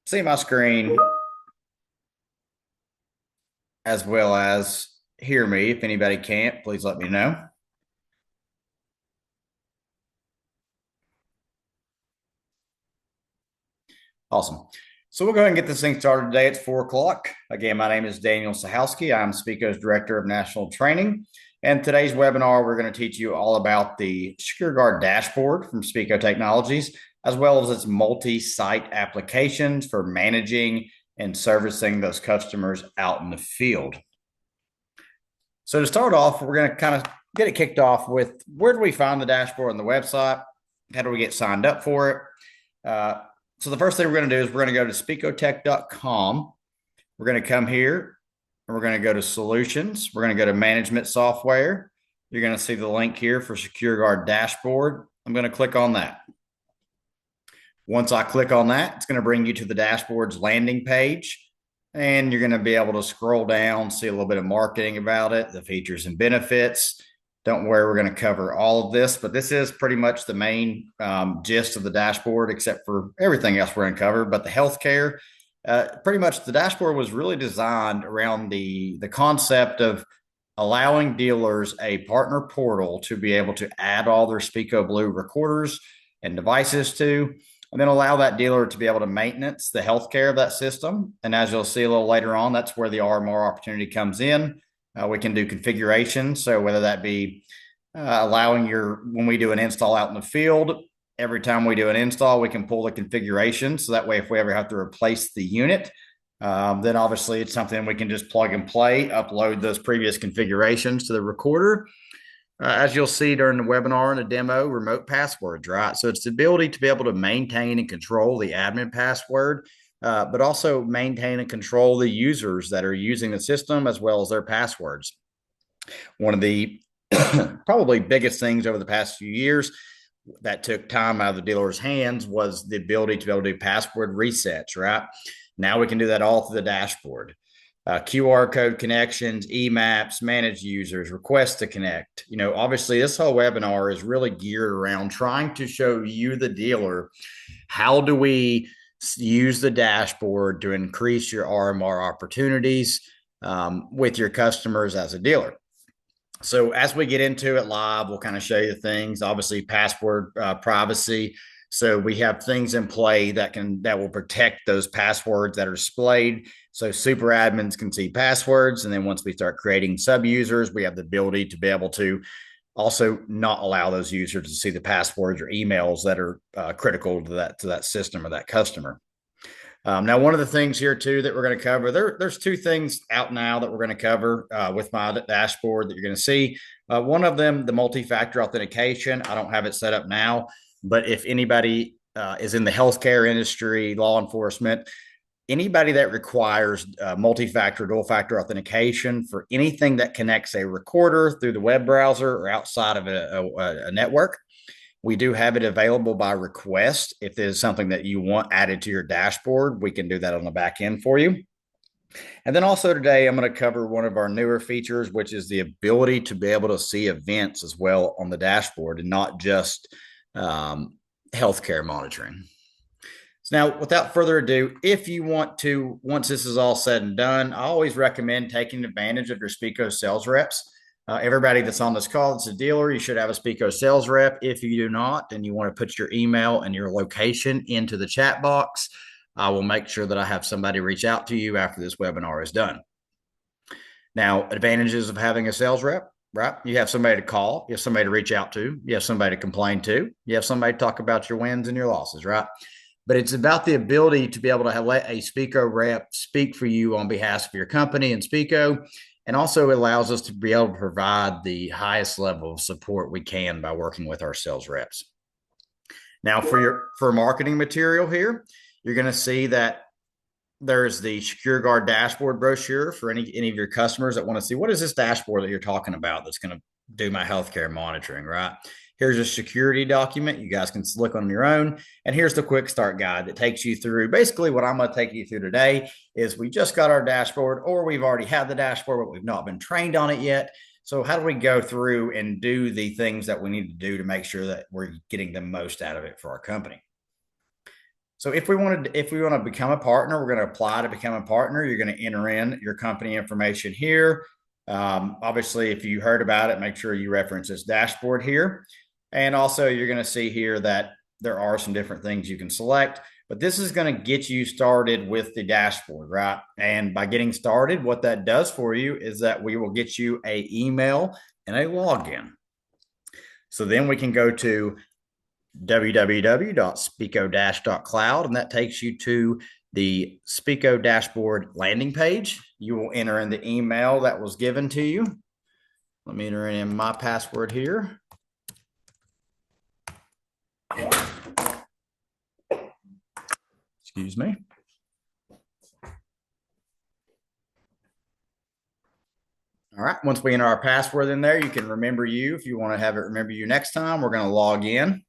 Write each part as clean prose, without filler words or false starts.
see my screen as well as hear me. If anybody can't, please let me know. Awesome. So we'll go ahead and get this thing started today. It's 4 o'clock. Again, my name is Daniel Sahalski. I'm Speco's Director of National Training. And today's webinar, we're going to teach you all about the SecureGuard dashboard from Speco Technologies, as well as its multi-site applications for managing and servicing those customers out in the field. So to start off, we're going to kind of get it kicked off with where do we find the dashboard on the website? How do we get signed up for it? So the first thing we're going to do is we're going to go to specotech.com. We're going to come here and we're going to go to solutions. We're going to go to management software. You're going to see the link here for SecureGuard dashboard. I'm going to click on that. Once I click on that, it's going to bring you to the dashboard's landing page. And you're going to be able to scroll down, see a little bit of marketing about it, the features and benefits. Don't worry, we're going to cover all of this, but this is pretty much the main gist of the dashboard, except for everything else we're going to cover. But the healthcare, pretty much the dashboard was really designed around the concept of allowing dealers a partner portal to be able to add all their Speco Blue recorders and devices to, and then allow that dealer to be able to maintenance the healthcare of that system. And as you'll see a little later on, that's where the RMR opportunity comes in. We can do configuration. So whether that be allowing when we do an install out in the field, every time we do an install, we can pull the configuration. So that way, if we ever have to replace the unit, then obviously it's something we can just plug and play, upload those previous configurations to the recorder. As you'll see during the webinar and the demo, remote passwords, right? So it's the ability to be able to maintain and control the admin password, but also maintain and control the users that are using the system as well as their passwords. One of the probably biggest things over the past few years that took time out of the dealer's hands was the ability to be able to do password resets, right? Now we can do that all through the dashboard. QR code connections, e-maps, manage users, request to connect. Obviously this whole webinar is really geared around trying to show you, the dealer, how do we use the dashboard to increase your RMR opportunities with your customers as a dealer. So as we get into it live, we'll kind of show you things, obviously password privacy. So we have things in play that will protect those passwords that are displayed. So super admins can see passwords. And then once we start creating sub users, we have the ability to be able to also not allow those users to see the passwords or emails that are critical to that system or that customer. Now, one of the things here too that we're going to cover, there's two things out now that we're going to cover with my dashboard that you're going to see. One of them, the multi-factor authentication. I don't have it set up now, but if anybody is in the healthcare industry, law enforcement, anybody that requires multi-factor, dual-factor authentication for anything that connects a recorder through the web browser or outside of a network, we do have it available by request. If there's something that you want added to your dashboard, we can do that on the back end for you. And then also today, I'm going to cover one of our newer features, which is the ability to be able to see events as well on the dashboard and not just healthcare monitoring. So now, without further ado, if you want to, once this is all said and done, I always recommend taking advantage of your Speco sales reps. Everybody that's on this call that's a dealer, you should have a Speco sales rep. If you do not, and you want to put your email and your location into the chat box, I will make sure that I have somebody reach out to you after this webinar is done. Now, advantages of having a sales rep, right? You have somebody to call, you have somebody to reach out to, you have somebody to complain to, you have somebody to talk about your wins and your losses, right? But it's about the ability to be able to let a Speco rep speak for you on behalf of your company and Speco. And also allows us to be able to provide the highest level of support we can by working with our sales reps. Now for marketing material here, you're going to see that there's the SecureGuard dashboard brochure for any of your customers that want to see, what is this dashboard that you're talking about that's going to do my healthcare monitoring, right? Here's a security document. You guys can look on your own. And here's the quick start guide that takes you through. Basically, what I'm going to take you through today is we just got our dashboard, or we've already had the dashboard, but we've not been trained on it yet. So how do we go through and do the things that we need to do to make sure that we're getting the most out of it for our company? So if we want to become a partner, we're going to apply to become a partner. You're going to enter in your company information here. Obviously, if you heard about it, make sure you reference this dashboard here. And also you're going to see here that there are some different things you can select, but this is going to get you started with the dashboard, right? And by getting started, what that does for you is that we will get you an email and a login. So then we can go to www.speco-cloud, and that takes you to the Speco dashboard landing page. You will enter in the email that was given to you. Let me enter in my password here. Excuse me. All right, once we enter our password in there, you can remember you. If you want to have it remember you next time, we're going to log in.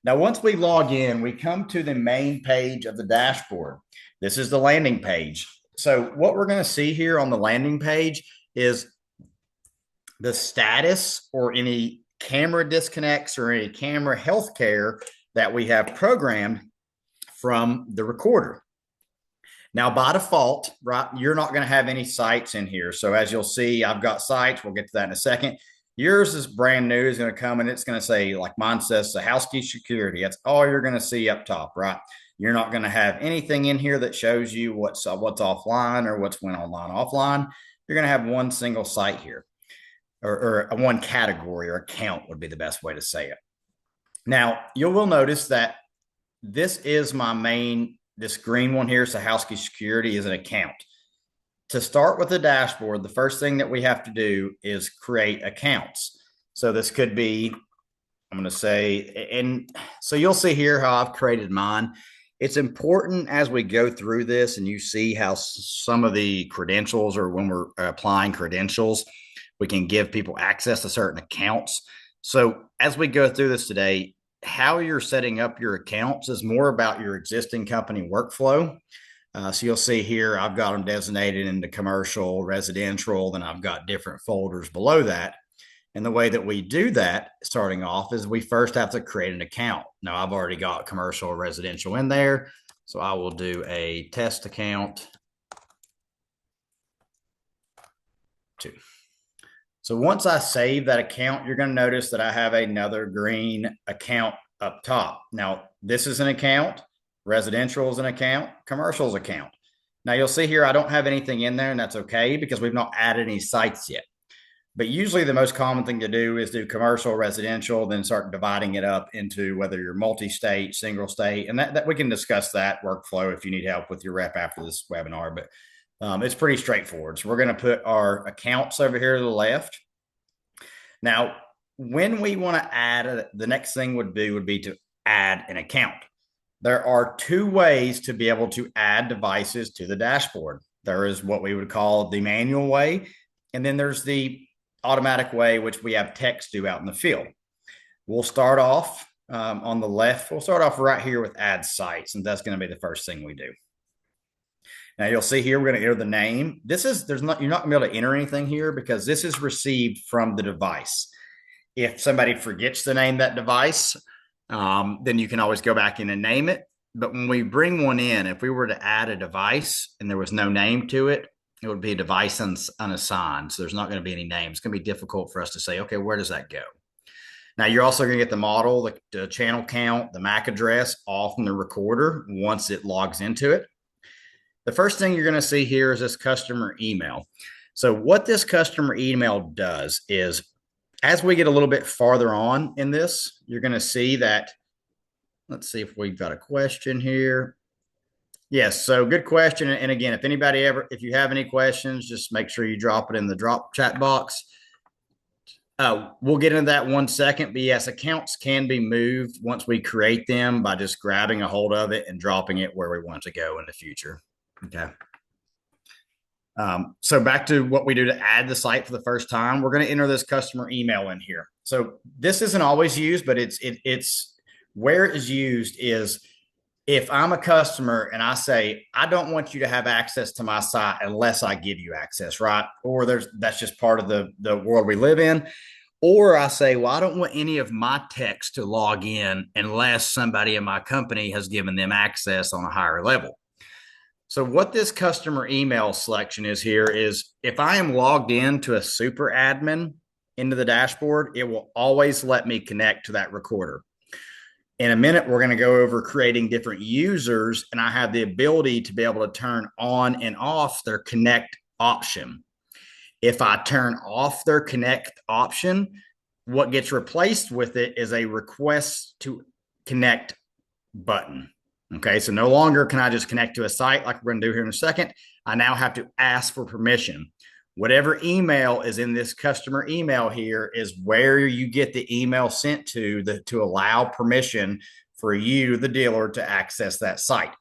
Now, once we log in, we come to the main page of the dashboard. This is the landing page. So what we're going to see here on the landing page is the status or any camera disconnects or any camera healthcare that we have programmed from the recorder. Now, by default, right, you're not going to have any sites in here. So as you'll see, I've got sites. We'll get to that in a second. Yours is brand new, is going to come and it's going to say, like mine says, Sahowski Security. That's all you're going to see up top, right? You're not going to have anything in here that shows you what's offline or what's went online offline. You're going to have one single site here, or one category or account would be the best way to say it. Now, you will notice that this is my main, this green one here, Sahowski Security, is an account. To start with the dashboard, the first thing that we have to do is create accounts. So this could be, I'm going to say, and so you'll see here how I've created mine. It's important as we go through this and you see how some of the credentials, or when we're applying credentials, we can give people access to certain accounts. So as we go through this today, how you're setting up your accounts is more about your existing company workflow. So you'll see here, I've got them designated into commercial, residential, then I've got different folders below that. And the way that we do that starting off is we first have to create an account. Now I've already got commercial or residential in there. So I will do a test account 2. So once I save that account, you're going to notice that I have another green account up top. Now this is an account. Residential is an account, commercial is an account. Now you'll see here, I don't have anything in there, and that's okay because we've not added any sites yet. But usually the most common thing to do is do commercial, residential, then start dividing it up into whether you're multi-state, single state, and that we can discuss that workflow if you need help with your rep after this webinar, but it's pretty straightforward. So we're going to put our accounts over here to the left. Now, when we want to add, the next thing would be to add an account. There are 2 ways to be able to add devices to the dashboard. There is what we would call the manual way, and then there's the automatic way, which we have techs do out in the field. We'll start off on the left. We'll start off right here with add sites, and that's going to be the first thing we do. Now you'll see here, we're going to enter the name. You're not going to be able to enter anything here because this is received from the device. If somebody forgets to name that device, then you can always go back in and name it. But when we bring one in, if we were to add a device and there was no name to it, it would be a device unassigned. So there's not going to be any names. It's going to be difficult for us to say, okay, where does that go? Now you're also going to get the model, the channel count, the MAC address all from the recorder once it logs into it. The first thing you're going to see here is this customer email. So what this customer email does is, as we get a little bit farther on in this, you're going to see that, let's see if we've got a question here. Yes, so good question. And again, if you have any questions, just make sure you drop it in the drop chat box. We'll get into that one second, but yes, accounts can be moved once we create them by just grabbing a hold of it and dropping it where we want it to go in the future. Okay. So back to what we do to add the site for the first time, we're going to enter this customer email in here. So this isn't always used, but it's where it is used is if I'm a customer and I say, I don't want you to have access to my site unless I give you access, right? Or that's just part of the world we live in. Or I say, well, I don't want any of my techs to log in unless somebody in my company has given them access on a higher level. So what this customer email selection is here is if I am logged in to a super admin into the dashboard, it will always let me connect to that recorder. In a minute, we're going to go over creating different users, and I have the ability to be able to turn on and off their connect option. If I turn off their connect option, what gets replaced with it is a request to connect button. Okay, so no longer can I just connect to a site like we're going to do here in a second. I now have to ask for permission. Whatever email is in this customer email here is where you get the email sent to allow permission for you, the dealer, to access that site.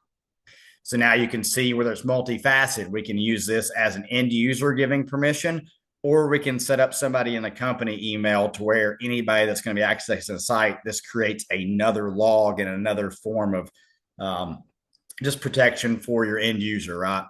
So now you can see where there's multifaceted. We can use this as an end user giving permission, or we can set up somebody in the company email to where anybody that's going to be accessing the site, this creates another log and another form of just protection for your end user, right?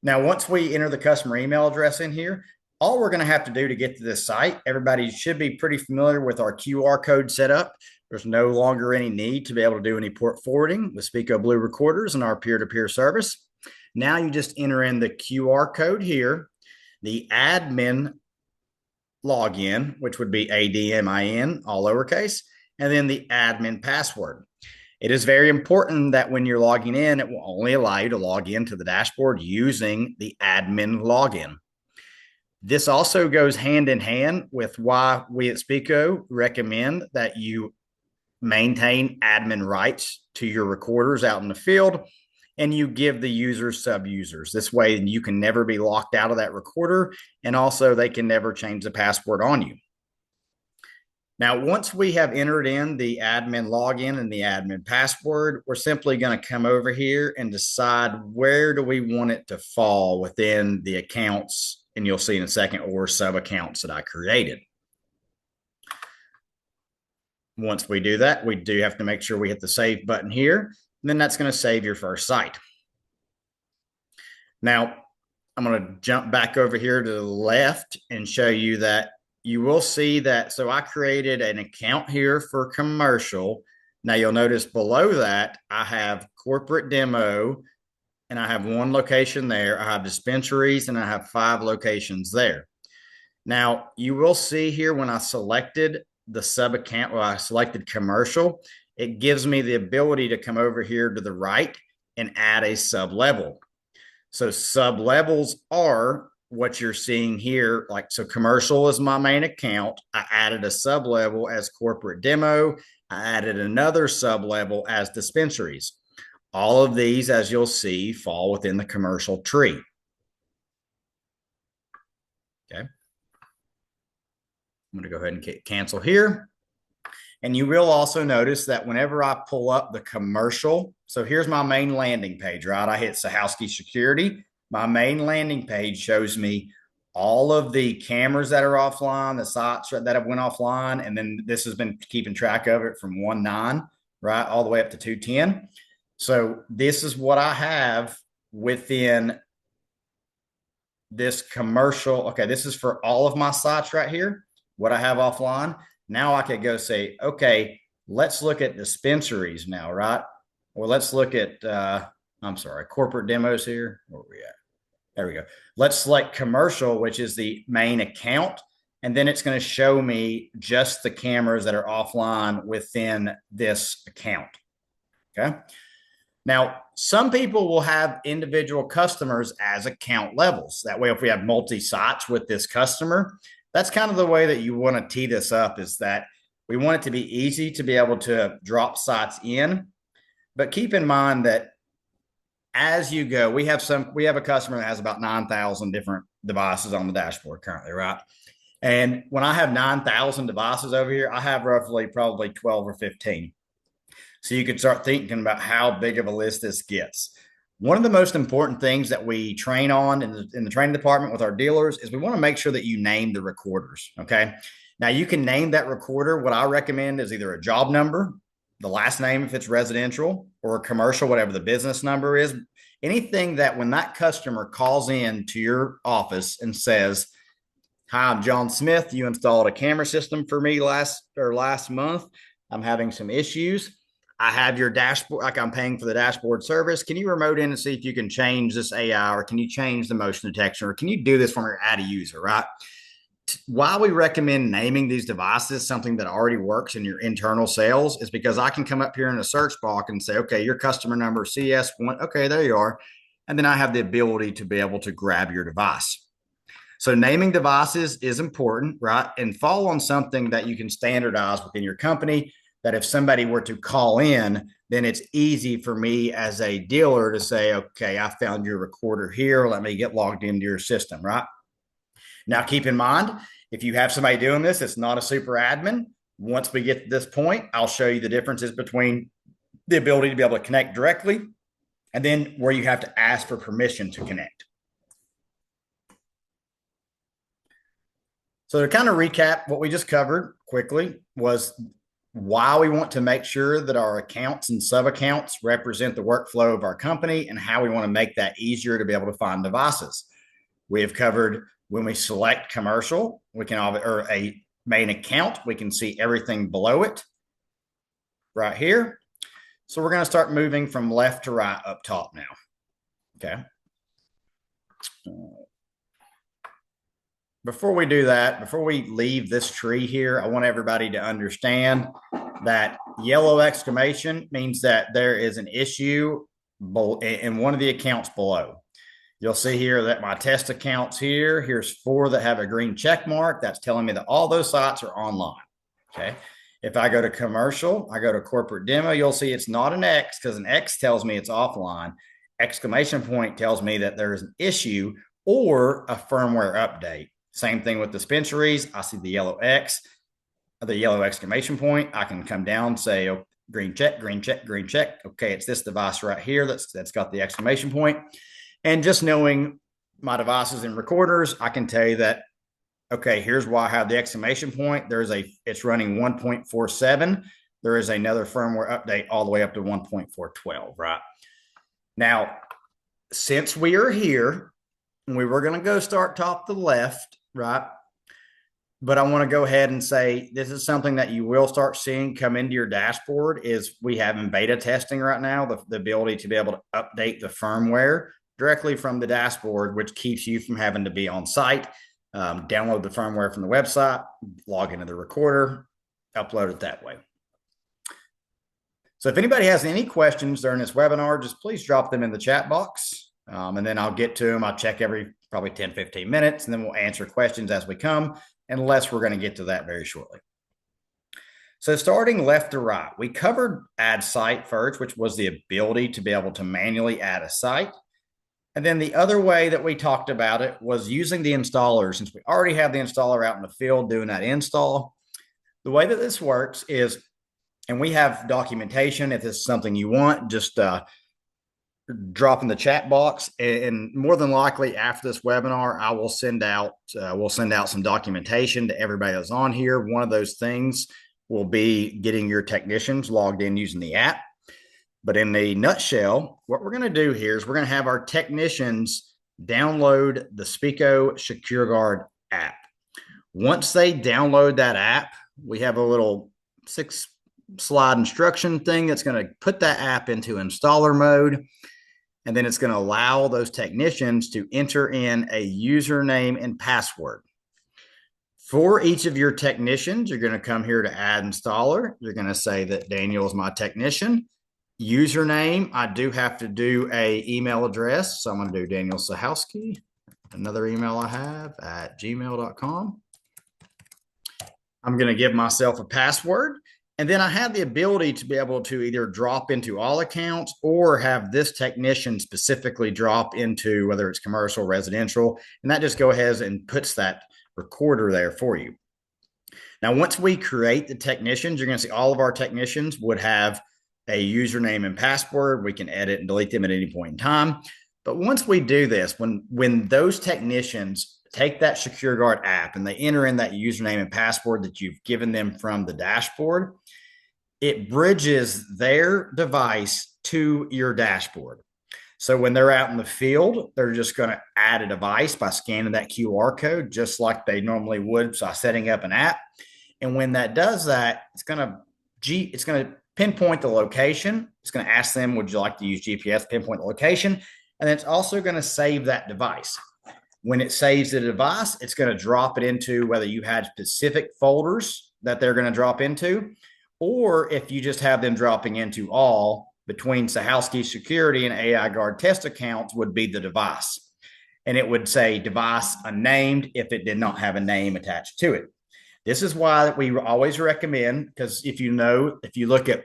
Now, once we enter the customer email address in here, all we're going to have to do to get to this site, everybody should be pretty familiar with our QR code setup. There's no longer any need to be able to do any port forwarding with Speco Blue recorders and our peer-to-peer service. Now you just enter in the QR code here, the admin login, which would be ADMIN, all lowercase, and then the admin password. It is very important that when you're logging in, it will only allow you to log into the dashboard using the admin login. This also goes hand in hand with why we at Speco recommend that you maintain admin rights to your recorders out in the field, and you give the users sub-users. This way you can never be locked out of that recorder, and also they can never change the password on you. Now, once we have entered in the admin login and the admin password, we're simply going to come over here and decide where do we want it to fall within the accounts, and you'll see in a second, or sub accounts that I created. Once we do that, we do have to make sure we hit the save button here. And then that's going to save your first site. Now, I'm going to jump back over here to the left and show you that you will see that. So I created an account here for commercial. Now you'll notice below that I have corporate demo, and I have one location there. I have dispensaries, and I have 5 locations there. Now you will see here when I selected the sub account, I selected commercial, it gives me the ability to come over here to the right and add a sub level. So sub levels are what you're seeing here. Like, so commercial is my main account. I added a sub level as corporate demo. I added another sub level as dispensaries. All of these, as you'll see, fall within the commercial tree. Okay. I'm going to go ahead and cancel here. And you will also notice that whenever I pull up the commercial, so here's my main landing page, right? I hit Sahowski Security. My main landing page shows me all of the cameras that are offline, the sites that have went offline, and then this has been keeping track of it from 1.9, right, all the way up to 2.10. So this is what I have within this commercial. Okay, this is for all of my sites right here, what I have offline. Now I could go say, okay, let's look at dispensaries now, right? Or let's look at, corporate demos here. Where are we at? There we go. Let's select commercial, which is the main account. And then it's going to show me just the cameras that are offline within this account. Okay. Now, some people will have individual customers as account levels. That way, if we have multi-sites with this customer, that's kind of the way that you want to tee this up, is that we want it to be easy to be able to drop sites in. But keep in mind that as you go, we have a customer that has about 9,000 different devices on the dashboard currently, right? And when I have 9,000 devices over here, I have roughly probably 12 or 15. So you can start thinking about how big of a list this gets. One of the most important things that we train on in the training department with our dealers is we want to make sure that you name the recorders. Okay. Now you can name that recorder. What I recommend is either a job number, the last name if it's residential, or a commercial, whatever the business number is. Anything that when that customer calls in to your office and says, Hi, I'm John Smith. You installed a camera system for me last month. I'm having some issues. I have your dashboard, like I'm paying for the dashboard service. Can you remote in and see if you can change this AI, or can you change the motion detection, or can you do this from your add a user, right? Why we recommend naming these devices something that already works in your internal sales is because I can come up here in a search box and say, okay, your customer number CS1. Okay, there you are. And then I have the ability to be able to grab your device. So naming devices is important, right? And fall on something that you can standardize within your company, that if somebody were to call in, then it's easy for me as a dealer to say, okay, I found your recorder here. Let me get logged into your system, right? Now, keep in mind, if you have somebody doing this, it's not a super admin. Once we get to this point, I'll show you the differences between the ability to be able to connect directly and then where you have to ask for permission to connect. So to kind of recap what we just covered quickly was why we want to make sure that our accounts and sub-accounts represent the workflow of our company and how we want to make that easier to be able to find devices. We have covered when we select commercial, we can, or a main account, we can see everything below it right here. So we're going to start moving from left to right up top now. Okay. Before we do that, before we leave this tree here, I want everybody to understand that yellow exclamation means that there is an issue in one of the accounts below. You'll see here that my test accounts here, here's 4 that have a green check mark. That's telling me that all those sites are online. Okay. If I go to commercial, I go to corporate demo, you'll see it's not an X because an X tells me it's offline. Exclamation point tells me that there's an issue or a firmware update. Same thing with dispensaries. I see the yellow X, the yellow exclamation point. I can come down, say, oh, green check, green check, green check. Okay, it's this device right here that's got the exclamation point. And just knowing my devices and recorders, I can tell you that, okay, here's why I have the exclamation point. It's running 1.47. There is another firmware update all the way up to 1.412, right? Now, since we are here, we were going to go start top to the left, right? But I want to go ahead and say this is something that you will start seeing come into your dashboard. Is we have in beta testing right now the ability to be able to update the firmware directly from the dashboard, which keeps you from having to be on site, download the firmware from the website, log into the recorder, upload it that way. So if anybody has any questions during this webinar, just please drop them in the chat box. And then I'll get to them. I'll check every probably 10, 15 minutes, and then we'll answer questions as we come, unless we're going to get to that very shortly. So starting left to right, we covered add site first, which was the ability to be able to manually add a site. And then the other way that we talked about it was using the installer. Since we already have the installer out in the field doing that install, the way that this works is, and we have documentation, if this is something you want, just drop in the chat box, and more than likely after this webinar, I will send out, we'll send out some documentation to everybody that's on here. One of those things will be getting your technicians logged in using the app. But in the nutshell, what we're going to do here is we're going to have our technicians download the Speco SecureGuard app. Once they download that app, we have a little 6-slide instruction thing that's going to put that app into installer mode. And then it's going to allow those technicians to enter in a username and password. For each of your technicians, you're going to come here to add installer. You're going to say that Daniel is my technician. Username, I do have to do a email address. So I'm going to do Daniel Sahowski, another email I have at gmail.com. I'm going to give myself a password. And then I have the ability to be able to either drop into all accounts or have this technician specifically drop into whether it's commercial, residential, and that just go ahead and puts that recorder there for you. Now, once we create the technicians, you're going to see all of our technicians would have a username and password. We can edit and delete them at any point in time. But once we do this, when those technicians take that SecureGuard app and they enter in that username and password that you've given them from the dashboard, it bridges their device to your dashboard. So when they're out in the field, they're just going to add a device by scanning that QR code, just like they normally would by setting up an app. And when that does that, it's going to pinpoint the location. It's going to ask them, would you like to use GPS, pinpoint the location? And it's also going to save that device. When it saves the device, it's going to drop it into whether you had specific folders that they're going to drop into, or if you just have them dropping into all between Sahowski security and AI Guard test accounts would be the device. And it would say device unnamed if it did not have a name attached to it. This is why we always recommend, because if you look at,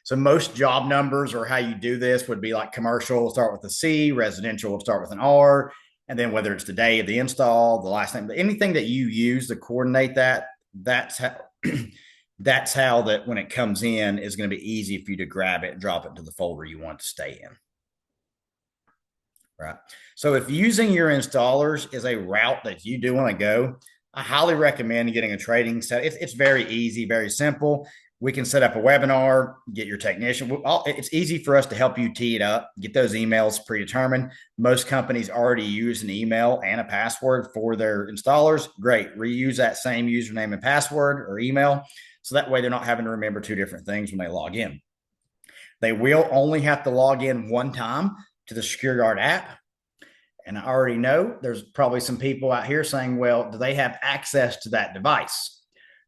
so most job numbers or how you do this would be like commercial will start with a C, residential will start with an R, and then whether it's the day of the install, the last name, anything that you use to coordinate that, that's how that when it comes in is going to be easy for you to grab it and drop it into the folder you want to stay in. Right. So if using your installers is a route that you do want to go, I highly recommend getting a trading set. It's very easy, very simple. We can set up a webinar, get your technician. It's easy for us to help you tee it up, get those emails predetermined. Most companies already use an email and a password for their installers. Great. Reuse that same username and password or email. So that way they're not having to remember two different things when they log in. They will only have to log in one time to the SecureGuard app. And I already know there's probably some people out here saying, well, do they have access to that device?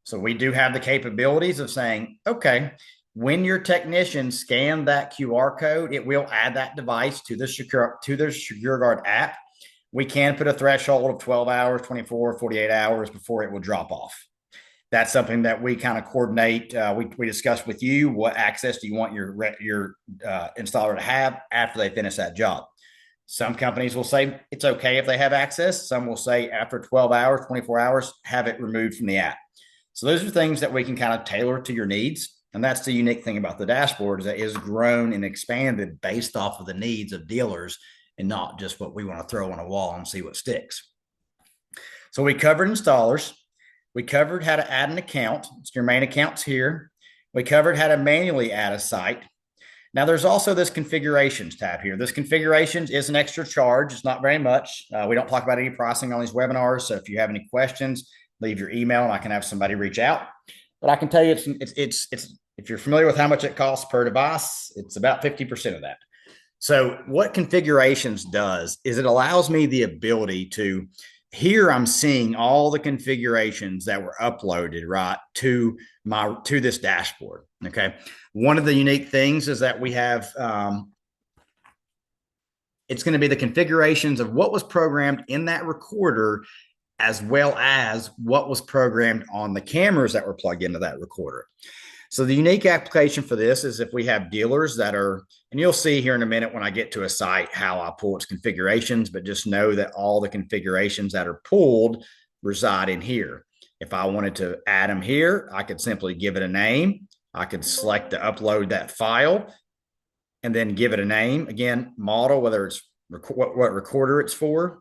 So we do have the capabilities of saying, okay, when your technician scan that QR code, it will add that device to the SecureGuard app. We can put a threshold of 12 hours, 24, 48 hours before it will drop off. That's something that we kind of coordinate. We discuss with you what access do you want your installer to have after they finish that job. Some companies will say it's okay if they have access. Some will say after 12 hours, 24 hours, have it removed from the app. So those are things that we can kind of tailor to your needs. And that's the unique thing about the dashboard is that it is grown and expanded based off of the needs of dealers and not just what we want to throw on a wall and see what sticks. So we covered installers. We covered how to add an account. It's your main accounts here. We covered how to manually add a site. Now, there's also this configurations tab here. This configurations is an extra charge. It's not very much. We don't talk about any pricing on these webinars. So if you have any questions, leave your email and I can have somebody reach out. But I can tell you, it's if you're familiar with how much it costs per device, it's about 50% of that. So what configurations does is it allows me the ability to, here I'm seeing all the configurations that were uploaded right to this dashboard. Okay. One of the unique things is that we have, it's going to be the configurations of what was programmed in that recorder, as well as what was programmed on the cameras that were plugged into that recorder. So the unique application for this is if we have dealers that are, and you'll see here in a minute when I get to a site how I pull its configurations, but just know that all the configurations that are pulled reside in here. If I wanted to add them here, I could simply give it a name. I could select to upload that file and then give it a name. Again, model, whether it's what recorder it's for,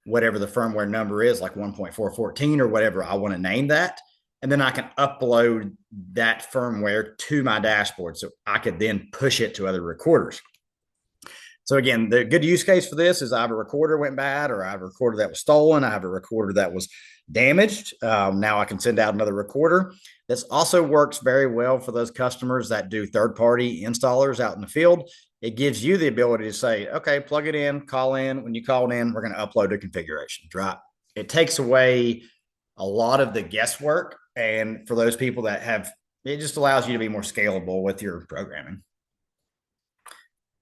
whatever the firmware number is, like 1.414 or whatever I want to name that. And then I can upload that firmware to my dashboard. So I could then push it to other recorders. So again, the good use case for this is I have a recorder went bad, or I have a recorder that was stolen. I have a recorder that was damaged. Now I can send out another recorder. This also works very well for those customers that do third-party installers out in the field. It gives you the ability to say, okay, plug it in, call in. When you call in, we're going to upload the configurations, right? It takes away a lot of the guesswork. And for those people that have, it just allows you to be more scalable with your programming.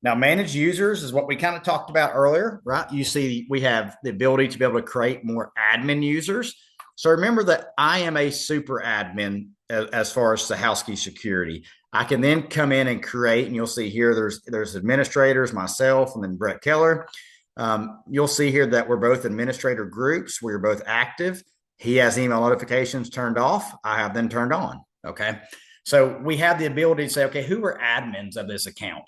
Now, managed users is what we kind of talked about earlier, right? You see, we have the ability to be able to create more admin users. So remember that I am a super admin as far as Sahowski security. I can then come in and create, and you'll see here there's administrators, myself, and then Brett Keller. You'll see here that we're both administrator groups. We're both active. He has email notifications turned off. I have them turned on. Okay. So we have the ability to say, okay, who are admins of this account?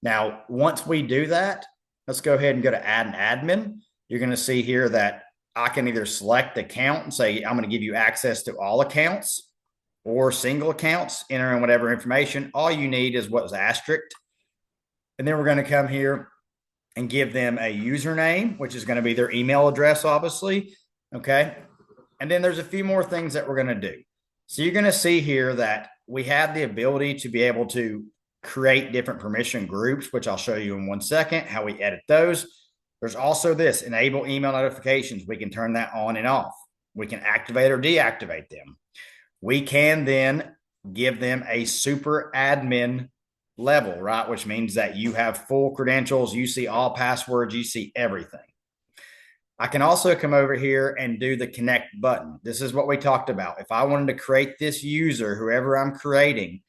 Now, once we do that, let's go ahead and go to add an admin. You're going to see here that I can either select the account and say, I'm going to give you access to all accounts or single accounts, enter in whatever information. All you need is what's asterisked. And then we're going to come here and give them a username, which is going to be their email address, obviously. Okay. And then there's a few more things that we're going to do. So you're going to see here that we have the ability to be able to create different permission groups, which I'll show you in 1 second, how we edit those. There's also this enable email notifications. We can turn that on and off. We can activate or deactivate them. We can then give them a super admin level, right? Which means that you have full credentials, you see all passwords, you see everything. I can also come over here and do the connect button. This is what we talked about. If I wanted to create this user, whoever I'm creating,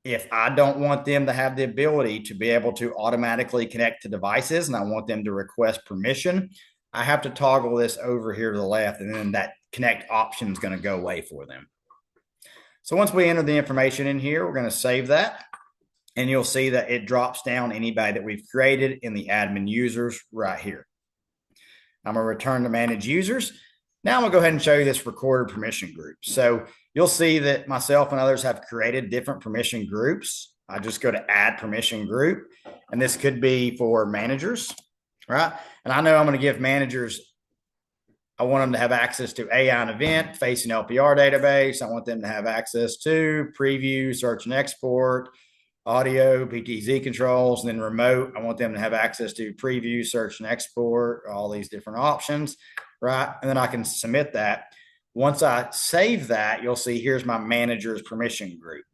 if I don't want them to have the ability to be able to automatically connect to devices and I want them to request permission, I have to toggle this over here to the left, and then that connect option is going to go away for them. So once we enter the information in here, we're going to save that. And you'll see that it drops down anybody that we've created in the admin users right here. I'm going to return to manage users. Now I'm going to go ahead and show you this recorded permission group. So you'll see that myself and others have created different permission groups. I just go to add permission group, and this could be for managers, right? And I know I'm going to give managers, I want them to have access to AI and event, facing LPR database. I want them to have access to preview, search and export, audio, PTZ controls, and then remote. I want them to have access to preview, search and export, all these different options, right? And then I can submit that. Once I save that, you'll see here's my manager's permission group.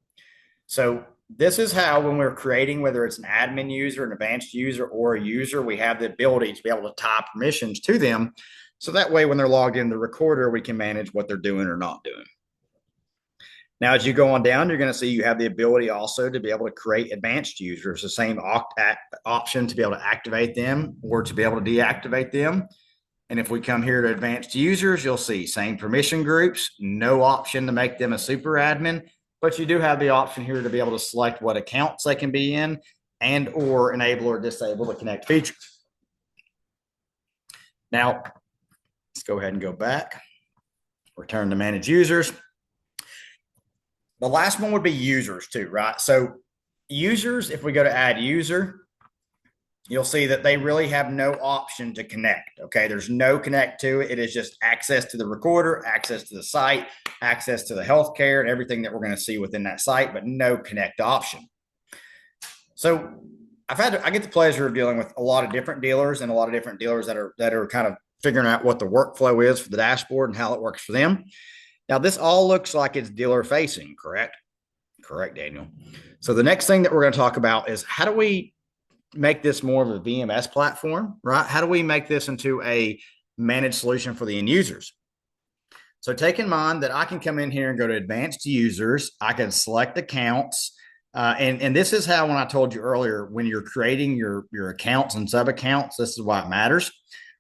So this is how, when we're creating, whether it's an admin user, an advanced user, or a user, we have the ability to be able to tie permissions to them. So that way, when they're logged in the recorder, we can manage what they're doing or not doing. Now, as you go on down, you're going to see you have the ability also to be able to create advanced users, the same option to be able to activate them or to be able to deactivate them. And if we come here to advanced users, you'll see same permission groups, no option to make them a super admin, but you do have the option here to be able to select what accounts they can be in and or enable or disable the connect features. Now, let's go ahead and go back, return to manage users. The last one would be users too, right? So users, if we go to add user, you'll see that they really have no option to connect. Okay, there's no connect to it. It is just access to the recorder, access to the site, access to the healthcare, and everything that we're going to see within that site, but no connect option. So I get the pleasure of dealing with a lot of different dealers and a lot of different dealers that are kind of figuring out what the workflow is for the dashboard and how it works for them. Now, this all looks like it's dealer facing, correct? Correct, Daniel. So the next thing that we're going to talk about is how do we make this more of a VMS platform, right? How do we make this into a managed solution for the end users? So take in mind that I can come in here and go to advanced users. I can select accounts. And this is how, when I told you earlier, when you're creating your accounts and sub accounts, this is why it matters.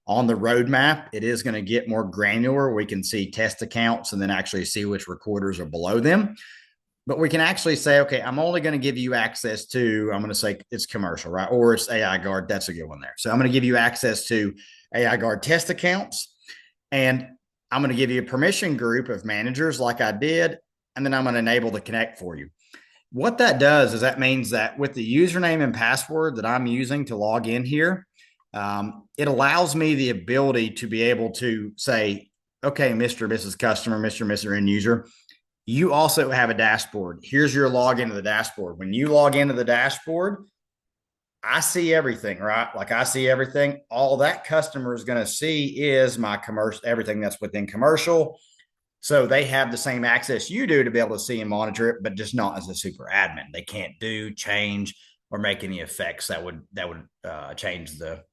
On the roadmap, it is going to get more granular. We can see test accounts and then actually see which recorders are below them. But we can actually say, okay, I'm only going to give you access to, I'm going to say it's commercial, right? Or it's AI Guard. That's a good one there. So I'm going to give you access to AI Guard test accounts. And I'm going to give you a permission group of managers like I did. And then I'm going to enable the connect for you. What that does is that means that with the username and password that I'm using to log in here, it allows me the ability to be able to say, okay, Mr. Mrs. Customer, Mr. End User, you also have a dashboard. Here's your login to the dashboard. When you log into the dashboard, I see everything, right? Like I see everything. All that customer is going to see is my commercial, everything that's within commercial. So they have the same access you do to be able to see and monitor it, but just not as a super admin. They can't do, change, or make any effects that would change the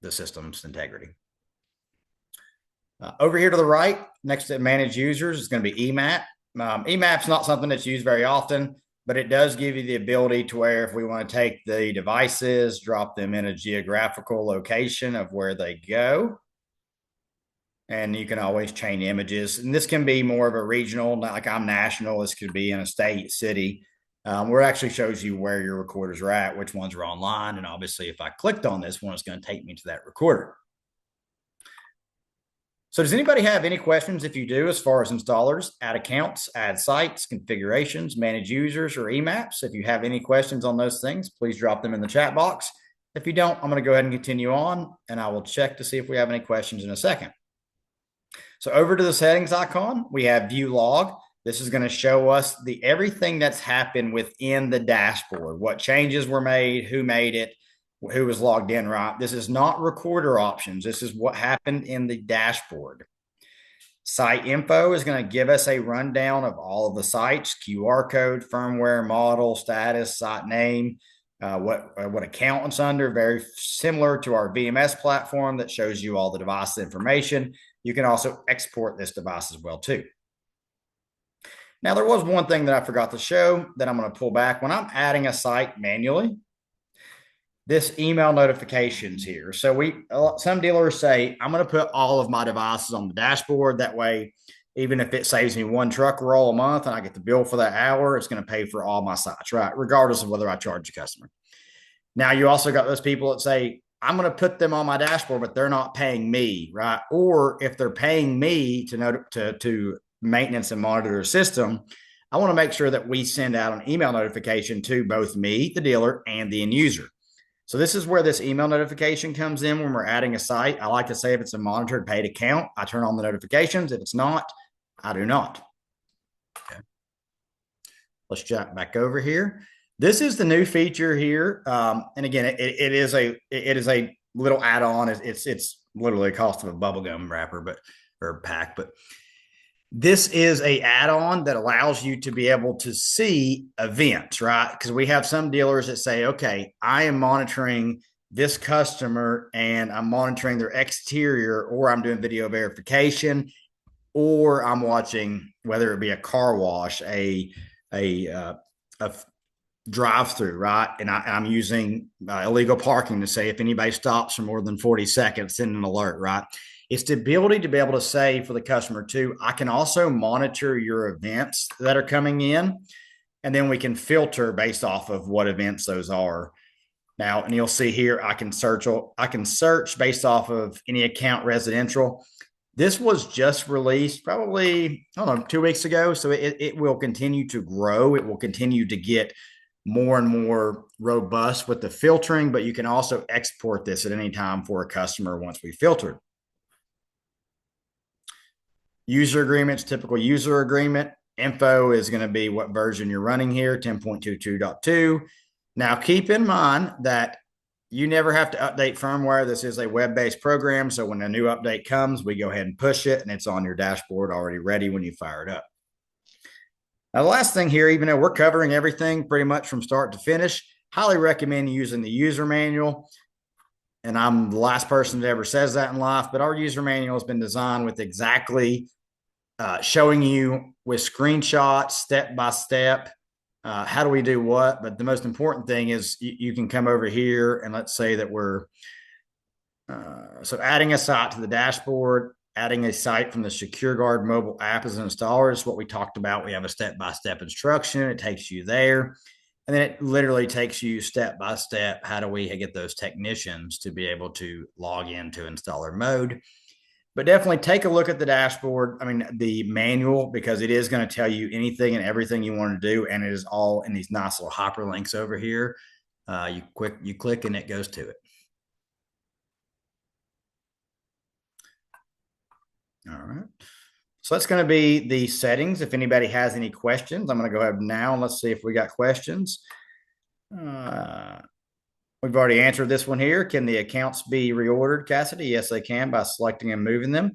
system's integrity. Over here to the right, next to manage users, is going to be EMAP. EMAP's not something that's used very often, but it does give you the ability to where if we want to take the devices, drop them in a geographical location of where they go, and you can always change images. And this can be more of a regional, not like I'm national. This could be in a state, city, where it actually shows you where your recorders are at, which ones are online. And obviously, if I clicked on this one, it's going to take me to that recorder. So does anybody have any questions? If you do, as far as installers, add accounts, add sites, configurations, manage users, or EMAPs, if you have any questions on those things, please drop them in the chat box. If you don't, I'm going to go ahead and continue on, and I will check to see if we have any questions in a second. So over to the settings icon, we have view log. This is going to show us everything that's happened within the dashboard, what changes were made, who made it, who was logged in, right? This is not recorder options. This is what happened in the dashboard. Site info is going to give us a rundown of all of the sites, QR code, firmware, model, status, site name, what account it's under, very similar to our VMS platform that shows you all the device information. You can also export this device as well too. Now, there was one thing that I forgot to show that I'm going to pull back. When I'm adding a site manually, this email notifications here. So some dealers say, I'm going to put all of my devices on the dashboard. That way, even if it saves me one truck roll a month and I get the bill for that hour, it's going to pay for all my sites, right? Regardless of whether I charge the customer. Now, you also got those people that say, I'm going to put them on my dashboard, but they're not paying me, right? Or if they're paying me to maintenance and monitor their system, I want to make sure that we send out an email notification to both me, the dealer, and the end user. So this is where this email notification comes in when we're adding a site. I like to say if it's a monitored paid account, I turn on the notifications. If it's not, I do not. Okay. Let's jump back over here. This is the new feature here. And again, it is a little add-on. It's literally the cost of a bubblegum wrapper, or pack, but this is a add-on that allows you to be able to see events, right? Because we have some dealers that say, okay, I am monitoring this customer and I'm monitoring their exterior, or I'm doing video verification, or I'm watching, whether it be a car wash, a drive-through, right? And I'm using illegal parking to say if anybody stops for more than 40 seconds, send an alert, right? It's the ability to be able to say for the customer too, I can also monitor your events that are coming in, and then we can filter based off of what events those are. Now, and you'll see here, I can search based off of any account residential. This was just released probably, I don't know, 2 weeks ago. So it will continue to grow. It will continue to get more and more robust with the filtering, but you can also export this at any time for a customer once we filtered. User agreements, typical user agreement. Info is going to be what version you're running here, 10.22.2. Now, keep in mind that you never have to update firmware. This is a web-based program, so when a new update comes, we go ahead and push it, and it's on your dashboard already ready when you fire it up. Now, the last thing here, even though we're covering everything pretty much from start to finish, highly recommend using the user manual. And I'm the last person that ever says that in life, but our user manual has been designed with exactly showing you with screenshots, step by step, how do we do what. But the most important thing is you can come over here and let's say that we're so adding a site to the dashboard, adding a site from the SecureGuard mobile app as an installer is what we talked about. We have a step-by-step instruction. It takes you there. And then it literally takes you step by step. How do we get those technicians to be able to log into installer mode? But definitely take a look at the dashboard. I mean, the manual, because it is going to tell you anything and everything you want to do. And it is all in these nice little hyperlinks over here. You click and it goes to it. All right. So that's going to be the settings. If anybody has any questions, I'm going to go ahead now and let's see if we got questions. We've already answered this one here. Can the accounts be reordered, Cassidy? Yes, they can by selecting and moving them.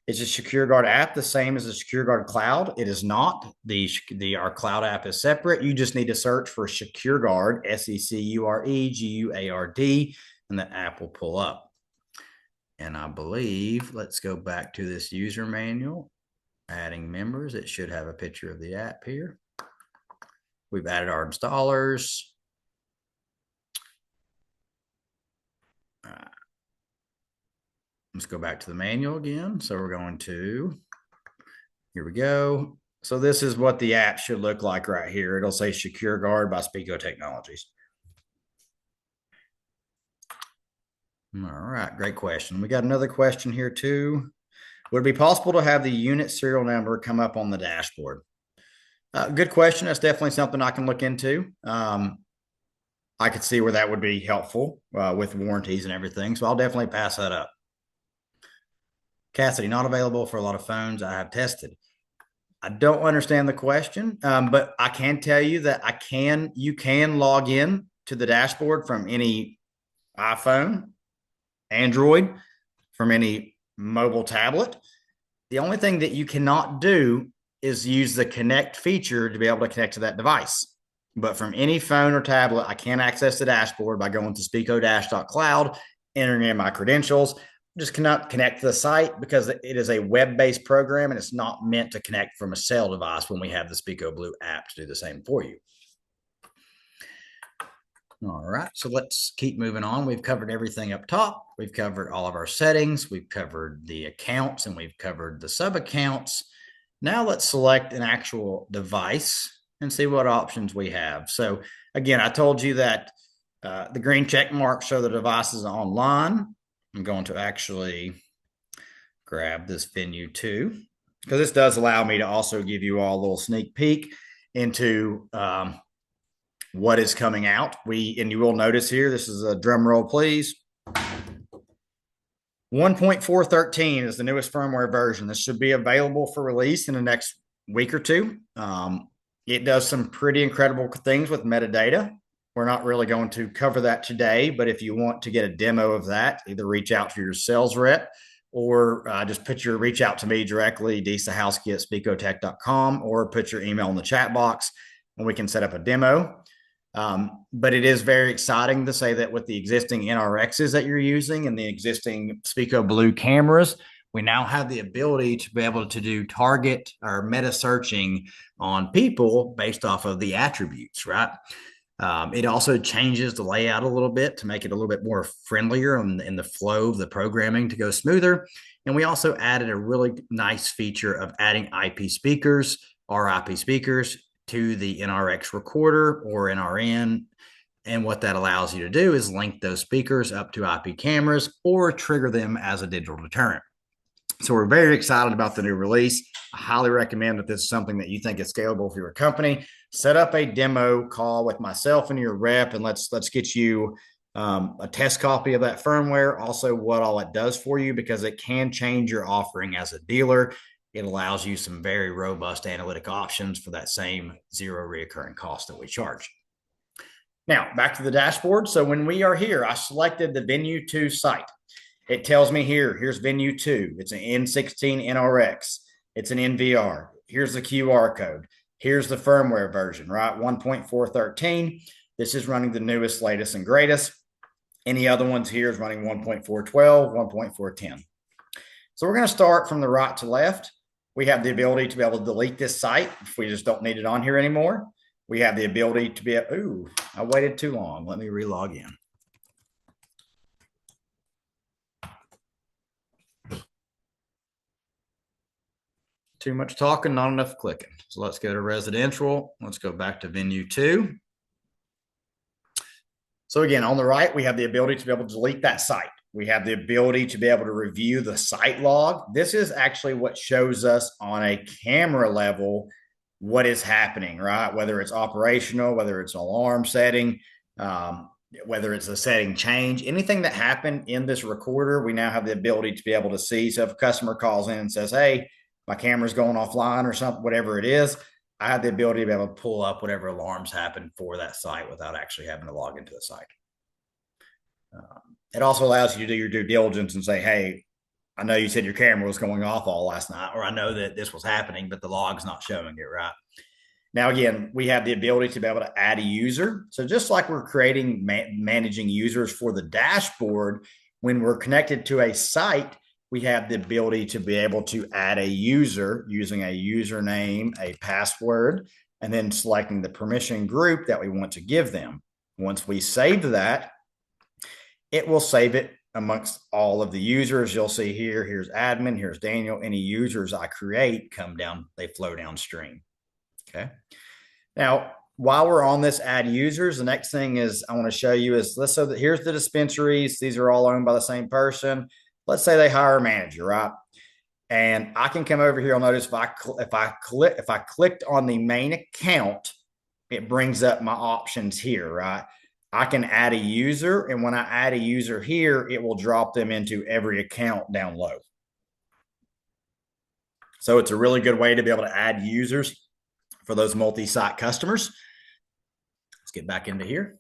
Is the SecureGuard app the same as the SecureGuard Cloud? It is not. Our cloud app is separate. You just need to search for SecureGuard, SecureGuard, and the app will pull up. And I believe, let's go back to this user manual, adding members. It should have a picture of the app here. We've added our installers. Let's go back to the manual again. So we're going to, here we go. So this is what the app should look like right here. It'll say SecureGuard by Speco Technologies. All right, great question. We got another question here too. Would it be possible to have the unit serial number come up on the dashboard? Good question. That's definitely something I can look into. I could see where that would be helpful with warranties and everything. So I'll definitely pass that up. Cassidy, not available for a lot of phones I have tested. I don't understand the question, but I can tell you that you can log in to the dashboard from any iPhone, Android, from any mobile tablet. The only thing that you cannot do is use the connect feature to be able to connect to that device. But from any phone or tablet, I can access the dashboard by going to speco-cloud, entering in my credentials. Just cannot connect to the site because it is a web-based program and it's not meant to connect from a cell device when we have the Speco Blue app to do the same for you. All right, so let's keep moving on. We've covered everything up top. We've covered all of our settings. We've covered the accounts and we've covered the sub-accounts. Now let's select an actual device and see what options we have. So again, I told you that the green check marks show the devices online. I'm going to actually grab this venue 2 because this does allow me to also give you all a little sneak peek into what is coming out. And you will notice here, this is a drum roll, please. 1.413 is the newest firmware version. This should be available for release in the next week or two. It does some pretty incredible things with metadata. We're not really going to cover that today, but if you want to get a demo of that, either reach out to your sales rep or just reach out to me directly, dsahowski@specotech.com, or put your email in the chat box and we can set up a demo. But it is very exciting to say that with the existing NRXs that you're using and the existing Speco Blue cameras, we now have the ability to be able to do target or meta searching on people based off of the attributes, right? It also changes the layout a little bit to make it a little bit more friendlier in the flow of the programming to go smoother. And we also added a really nice feature of adding IP speakers, RIP speakers, to the NRX recorder or NRN. And what that allows you to do is link those speakers up to IP cameras or trigger them as a digital deterrent. So we're very excited about the new release. I highly recommend that this is something that you think is scalable for your company. Set up a demo call with myself and your rep, and let's get you a test copy of that firmware. Also, what all it does for you, because it can change your offering as a dealer. It allows you some very robust analytic options for that same zero recurring cost that we charge. Now, back to the dashboard. So when we are here, I selected the Venue 2 site. It tells me here's Venue 2. It's an N16 NRX. It's an NVR. Here's the QR code. Here's the firmware version, right? 1.413. This is running the newest, latest, and greatest. Any other ones here is running 1.412, 1.410. So we're going to start from the right to left. We have the ability to be able to delete this site if we just don't need it on here anymore. We have the ability to be, I waited too long. Let me relog in. Too much talking, not enough clicking. So let's go to residential. Let's go back to Venue 2. So again, on the right, we have the ability to be able to delete that site. We have the ability to be able to review the site log. This is actually what shows us on a camera level what is happening, right? Whether it's operational, whether it's alarm setting, whether it's a setting change, anything that happened in this recorder, we now have the ability to be able to see. So if a customer calls in and says, hey, my camera's going offline or something, whatever it is, I have the ability to be able to pull up whatever alarms happen for that site without actually having to log into the site. It also allows you to do your due diligence and say, hey, I know you said your camera was going off all last night, or I know that this was happening, but the log's not showing it, right? Now, again, we have the ability to be able to add a user. So just like we're creating, managing users for the dashboard, when we're connected to a site, we have the ability to be able to add a user using a username, a password, and then selecting the permission group that we want to give them. Once we save that, it will save it amongst all of the users. You'll see here, here's admin, here's Daniel. Any users I create come down, they flow downstream. Okay. Now, while we're on this add users, the next thing is I want to show you is here's the dispensaries. These are all owned by the same person. Let's say they hire a manager, right? And I can come over here. You'll notice if I clicked on the main account, it brings up my options here, right? I can add a user, and when I add a user here, it will drop them into every account down low. So it's a really good way to be able to add users for those multi-site customers. Let's get back into here.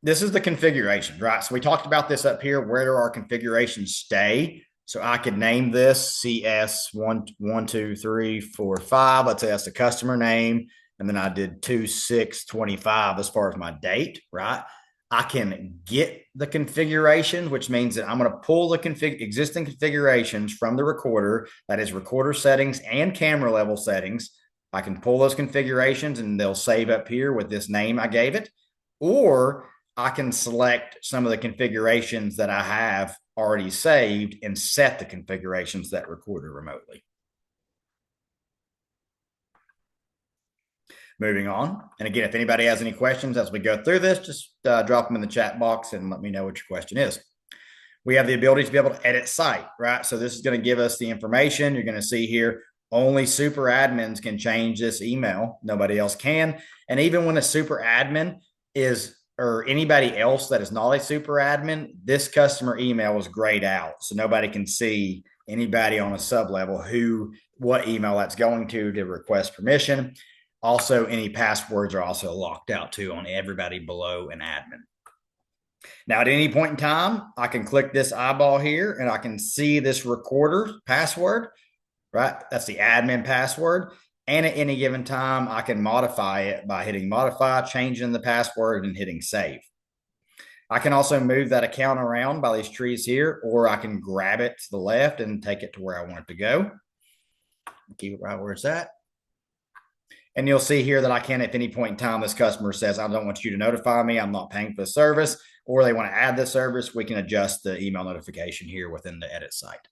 This is the configuration, right? So we talked about this up here. Where do our configurations stay? So I could name this CS12345. Let's say that's the customer name. And then I did 2625 as far as my date, right? I can get the configuration, which means that I'm going to pull the existing configurations from the recorder. That is recorder settings and camera level settings. I can pull those configurations and they'll save up here with this name I gave it. Or I can select some of the configurations that I have already saved and set the configurations that recorder remotely. Moving on. And again, if anybody has any questions as we go through this, just drop them in the chat box and let me know what your question is. We have the ability to be able to edit site, right? So this is going to give us the information. You're going to see here, only super admins can change this email. Nobody else can. And even when a super admin is, or anybody else that is not a super admin, this customer email is grayed out. So nobody can see anybody on a sub level what email that's going to request permission. Also, any passwords are also locked out too on everybody below an admin. Now, at any point in time, I can click this eyeball here and I can see this recorder password, right? That's the admin password. And at any given time, I can modify it by hitting modify, changing the password, and hitting save. I can also move that account around by these trees here, or I can grab it to the left and take it to where I want it to go. Keep it right where it's at. And you'll see here that I can, at any point in time, this customer says, I don't want you to notify me, I'm not paying for the service, or they want to add the service, we can adjust the email notification here within the edit site.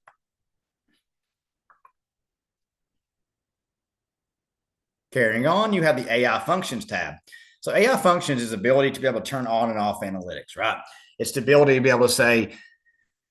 Carrying on, you have the AI functions tab. So AI functions is the ability to be able to turn on and off analytics, right? It's the ability to be able to say,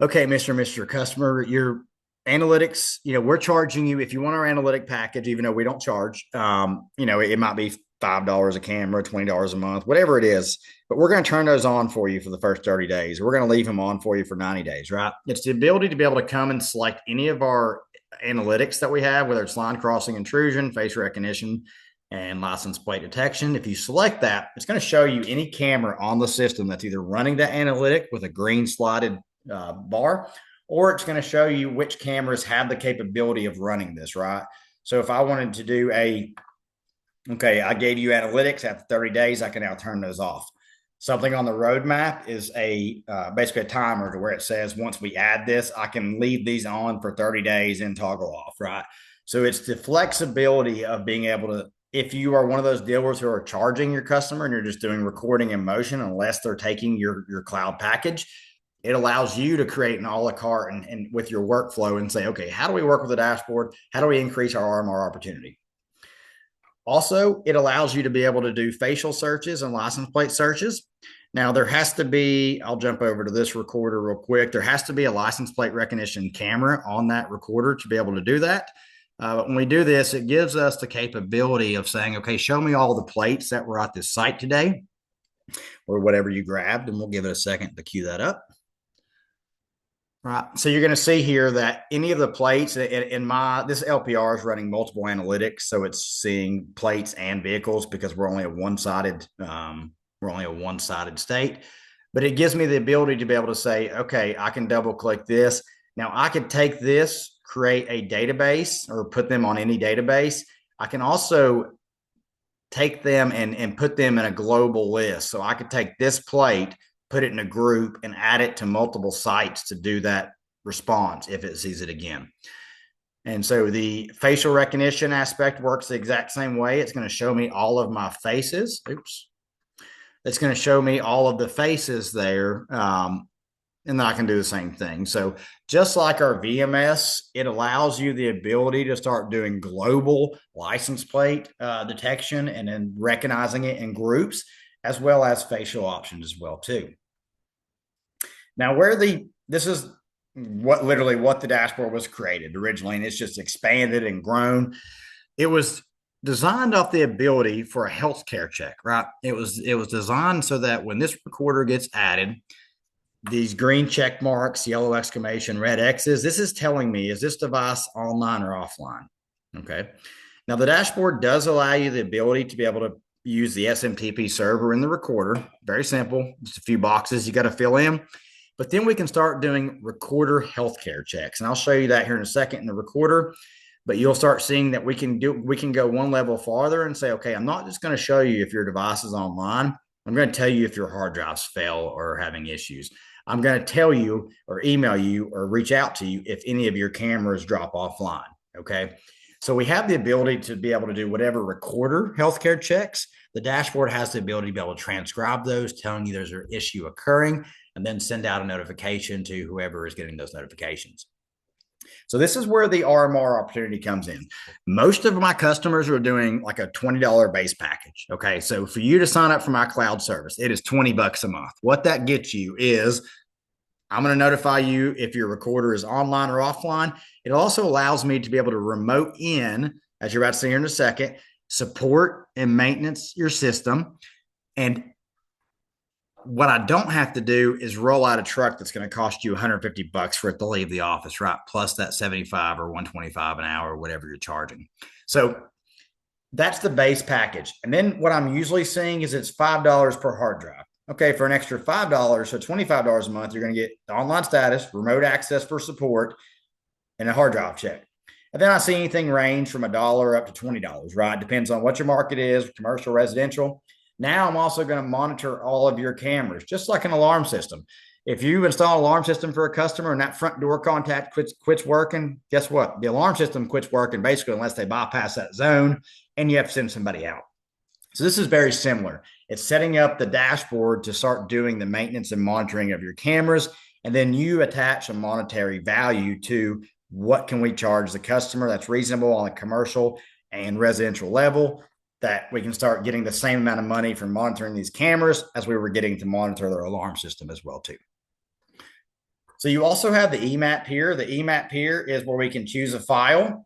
okay, Mr. Customer, your analytics, we're charging you, if you want our analytic package, even though we don't charge, it might be $5 a camera, $20 a month, whatever it is, but we're going to turn those on for you for the first 30 days. We're going to leave them on for you for 90 days, right? It's the ability to be able to come and select any of our analytics that we have, whether it's line crossing intrusion, face recognition, and license plate detection. If you select that, it's going to show you any camera on the system that's either running that analytic with a green slotted bar, or it's going to show you which cameras have the capability of running this, right? So if I wanted to do I gave you analytics after 30 days, I can now turn those off. Something on the roadmap is basically a timer to where it says, once we add this, I can leave these on for 30 days and toggle off, right? So it's the flexibility of being able to, if you are one of those dealers who are charging your customer and you're just doing recording in motion, unless they're taking your cloud package, it allows you to create an a la carte and with your workflow and say, okay, how do we work with the dashboard? How do we increase our RMR opportunity? Also, it allows you to be able to do facial searches and license plate searches. Now, there has to be, I'll jump over to this recorder real quick. There has to be a license plate recognition camera on that recorder to be able to do that. But when we do this, it gives us the capability of saying, okay, show me all the plates that were at this site today, or whatever you grabbed, and we'll give it a second to queue that up. Right. So you're going to see here that any of the plates this LPR is running multiple analytics. So it's seeing plates and vehicles because we're only a one-sided state, but it gives me the ability to be able to say, okay, I can double click this. Now I could take this, create a database or put them on any database. I can also take them and put them in a global list. So I could take this plate, put it in a group, and add it to multiple sites to do that response if it sees it again. And so the facial recognition aspect works the exact same way. It's going to show me all of my faces. It's going to show me all of the faces there. And then I can do the same thing. So just like our VMS, it allows you the ability to start doing global license plate detection and then recognizing it in groups, as well as facial options as well too. Now, this is literally what the dashboard was created originally, and it's just expanded and grown. It was designed off the ability for a healthcare check, right? It was designed so that when this recorder gets added, these green check marks, yellow exclamation, red X's, this is telling me, is this device online or offline? Okay. Now, the dashboard does allow you the ability to be able to use the SMTP server in the recorder. Very simple. Just a few boxes you got to fill in. But then we can start doing recorder healthcare checks. And I'll show you that here in a second in the recorder. But you'll start seeing that we can go one level farther and say, okay, I'm not just going to show you if your device is online. I'm going to tell you if your hard drives fail or are having issues. I'm going to tell you or email you or reach out to you if any of your cameras drop offline. Okay. So we have the ability to be able to do whatever recorder healthcare checks. The dashboard has the ability to be able to transcribe those, telling you there's an issue occurring, and then send out a notification to whoever is getting those notifications. So this is where the RMR opportunity comes in. Most of my customers are doing like a $20 base package. Okay. So for you to sign up for my cloud service, it is $20 a month. What that gets you is I'm going to notify you if your recorder is online or offline. It also allows me to be able to remote in, as you're about to see here in a second, support and maintenance your system. And what I don't have to do is roll out a truck that's going to cost you $150 for it to leave the office, right? Plus that 75 or 125 an hour or whatever you're charging. So that's the base package. And then what I'm usually seeing is it's $5 per hard drive. Okay, for an extra $5, so $25 a month, you're going to get online status, remote access for support, and a hard drive check. And then I see anything range from $1 up to $20, right? Depends on what your market is, commercial, residential. Now I'm also going to monitor all of your cameras, just like an alarm system. If you install an alarm system for a customer and that front door contact quits working, guess what? The alarm system quits working basically unless they bypass that zone and you have to send somebody out. So this is very similar. It's setting up the dashboard to start doing the maintenance and monitoring of your cameras. And then you attach a monetary value to what can we charge the customer that's reasonable on a commercial and residential level, that we can start getting the same amount of money from monitoring these cameras as we were getting to monitor their alarm system as well too. So you also have the EMAP here. The EMAP here is where we can choose a file.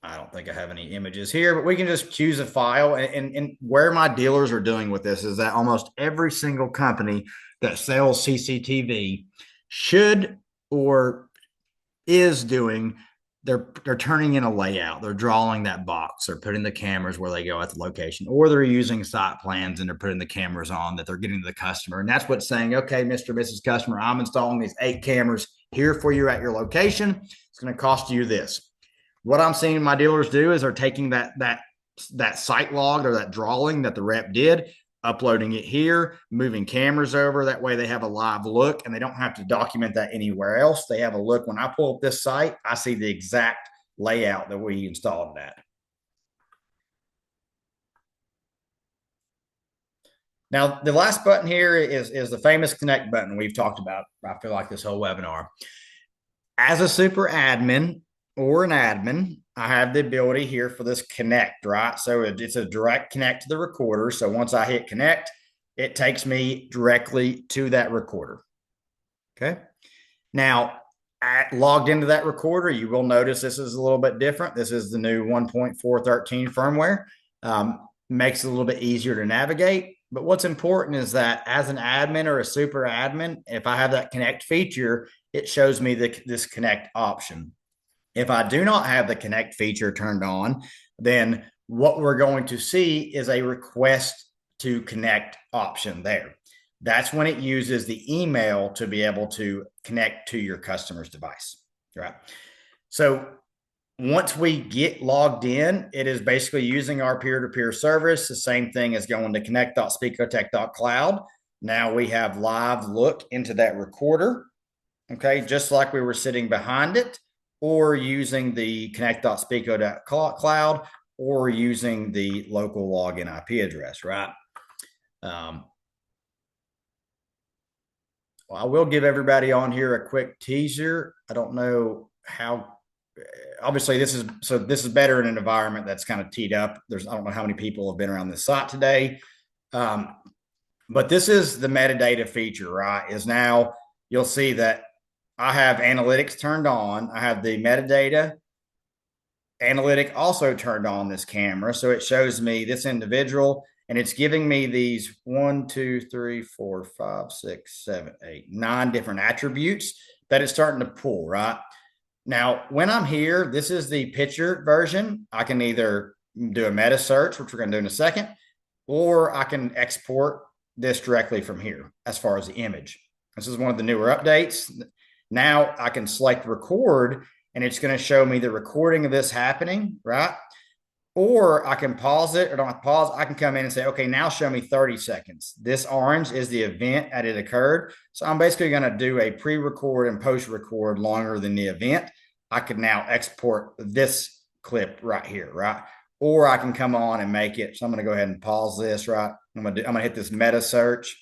I don't think I have any images here, but we can just choose a file. And where my dealers are doing with this is that almost every single company that sells CCTV should or is doing, they're turning in a layout. They're drawing that box. They're putting the cameras where they go at the location, or they're using site plans and they're putting the cameras on that they're getting to the customer. And that's what's saying, okay, Mr. Mrs. Customer, I'm installing these 8 cameras here for you at your location. It's going to cost you this. What I'm seeing my dealers do is they're taking that site log or that drawing that the rep did, uploading it here, moving cameras over. That way they have a live look and they don't have to document that anywhere else. They have a look. When I pull up this site, I see the exact layout that we installed that. Now, the last button here is the famous connect button we've talked about, I feel like, this whole webinar. As a super admin or an admin, I have the ability here for this connect, right? So it's a direct connect to the recorder. So once I hit connect, it takes me directly to that recorder. Okay. Now, logged into that recorder, you will notice this is a little bit different. This is the new 1.413 firmware. Makes it a little bit easier to navigate. But what's important is that as an admin or a super admin, if I have that connect feature, it shows me this connect option. If I do not have the connect feature turned on, then what we're going to see is a request to connect option there. That's when it uses the email to be able to connect to your customer's device, right? So once we get logged in, it is basically using our peer-to-peer service, the same thing as going to connect.specotech.cloud. Now we have live look into that recorder, okay, just like we were sitting behind it, or using the connect.speco.cloud, or using the local login IP address, right? Well, I will give everybody on here a quick teaser. I don't know how, obviously this is better in an environment that's kind of teed up. I don't know how many people have been around this site today. But this is the metadata feature, right? Is now you'll see that I have analytics turned on. I have the metadata analytic also turned on this camera. So it shows me this individual and it's giving me these 1, 2, 3, 4, 5, 6, 7, 8, 9 different attributes that it's starting to pull, right? Now, when I'm here, this is the picture version. I can either do a meta search, which we're going to do in a second, or I can export this directly from here as far as the image. This is one of the newer updates. Now I can select record and it's going to show me the recording of this happening, right? Or I can pause it or don't have to pause. I can come in and say, okay, now show me 30 seconds. This orange is the event that it occurred. So I'm basically going to do a pre-record and post-record longer than the event. I could now export this clip right here, right? Or I can come on and make it. So I'm going to go ahead and pause this, right? I'm going to hit this meta search.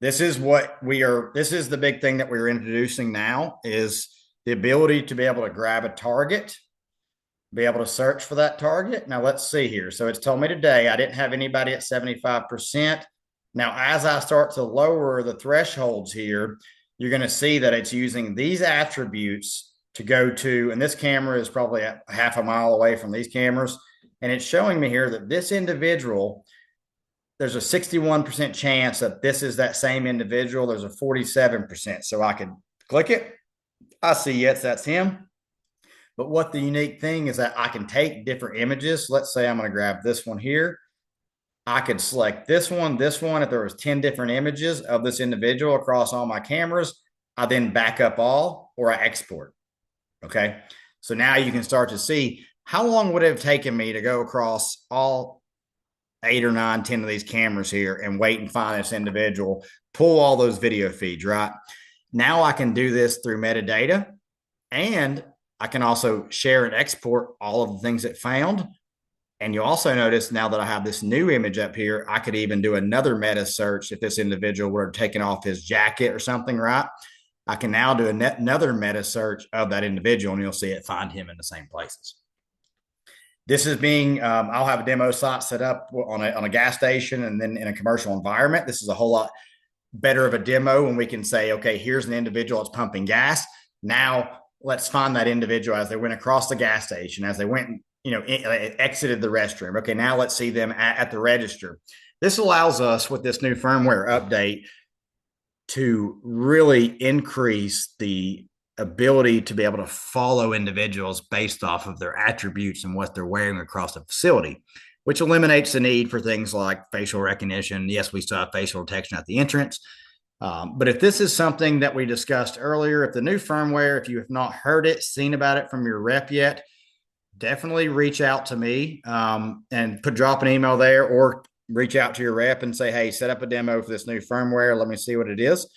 This is the big thing that we're introducing now is the ability to be able to grab a target, be able to search for that target. Now let's see here. So it's told me today I didn't have anybody at 75%. Now, as I start to lower the thresholds here, you're going to see that it's using these attributes to go to, and this camera is probably a half a mile away from these cameras. And it's showing me here that this individual, there's a 61% chance that this is that same individual. There's a 47%. So I could click it. I see, yes, that's him. But what the unique thing is that I can take different images. Let's say I'm going to grab this one here. I could select this one. If there was 10 different images of this individual across all my cameras, I then back up all or I export. Okay. So now you can start to see how long would it have taken me to go across all 8 or 9, 10 of these cameras here and wait and find this individual, pull all those video feeds, right? Now I can do this through metadata, and I can also share and export all of the things it found. And you also notice now that I have this new image up here, I could even do another meta search if this individual were taking off his jacket or something, right? I can now do another meta search of that individual, and you'll see it find him in the same places. This is being, I'll have a demo site set up on a gas station and then in a commercial environment. This is a whole lot better of a demo when we can say, okay, here's an individual that's pumping gas. Now let's find that individual as they went across the gas station, as they went, exited the restroom. Okay, now let's see them at the register. This allows us with this new firmware update to really increase the ability to be able to follow individuals based off of their attributes and what they're wearing across the facility, which eliminates the need for things like facial recognition. Yes, we still have facial detection at the entrance. But if this is something that we discussed earlier, if the new firmware, if you have not heard it, seen about it from your rep yet, definitely reach out to me and drop an email there, or reach out to your rep and say, hey, set up a demo for this new firmware. Let me see what it is.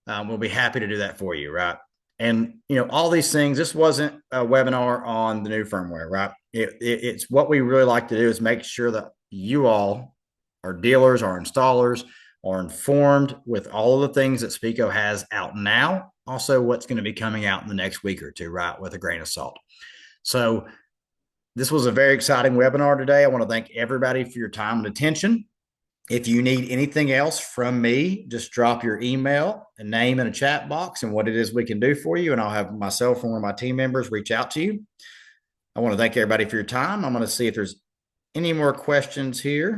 We'll be happy to do that for you, right? And, all these things, this wasn't a webinar on the new firmware, right? It's what we really like to do is make sure that you all, our dealers, our installers, are informed with all of the things that Speco has out now. Also, what's going to be coming out in the next week or two, right? With a grain of salt. So this was a very exciting webinar today. I want to thank everybody for your time and attention. If you need anything else from me, just drop your email, a name in a chat box, and what it is we can do for you. And I'll have myself or one of my team members reach out to you. I want to thank everybody for your time. I'm going to see if there's any more questions here.